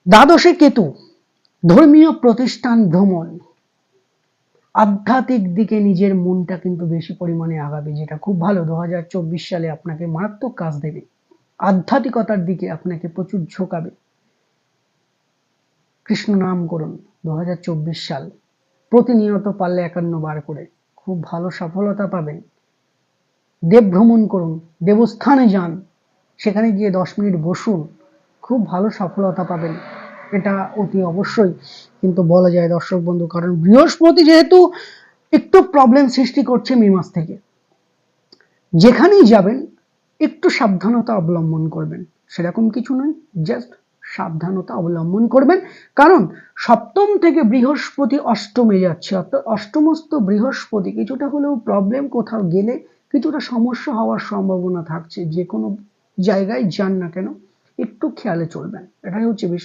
দ্বাদশে কেতু, ধর্মীয় প্রতিষ্ঠান ভ্রমণ, আধ্যাত্মিক দিকে নিজের মনটা কিন্তু বেশি পরিমাণে আগাবে, যেটা খুব ভালো। 2024 সালে আপনাকে মারাত্মক কাজ দেবে, আধ্যাত্মিকতার দিকে আপনাকে প্রচুর ঝোঁকাবে। কৃষ্ণ নাম করুন 2024 সাল, প্রতিনিয়ত পারলে 51 বার করে, খুব ভালো সফলতা পাবেন। দেব ভ্রমণ করুন, দেবস্থানে যান, সেখানে গিয়ে 10 মিনিট বসুন, খুব ভালো সফলতা পাবেন। এটা অতি অবশ্যই কিন্তু বলা যায় দর্শক বন্ধু, কারণ বৃহস্পতি যেহেতু একটু প্রবলেম সৃষ্টি করছে মে মাস থেকে, যেখানেই যাবেন একটু সাবধানতা অবলম্বন করবেন, সেরকম কিছু নয়, জাস্ট সাবধানতা অবলম্বন করবেন। কারণ সপ্তম থেকে বৃহস্পতি অষ্টমে যাচ্ছে, অর্থাৎ অষ্টমস্ত বৃহস্পতি কিছুটা হলেও প্রবলেম, কোথাও গেলে কিছুটা সমস্যা হওয়ার সম্ভাবনা থাকছে। যে কোনো জায়গায় যান না কেন একটু খেয়ালে চলবেন, এটাই হচ্ছে বিষয়।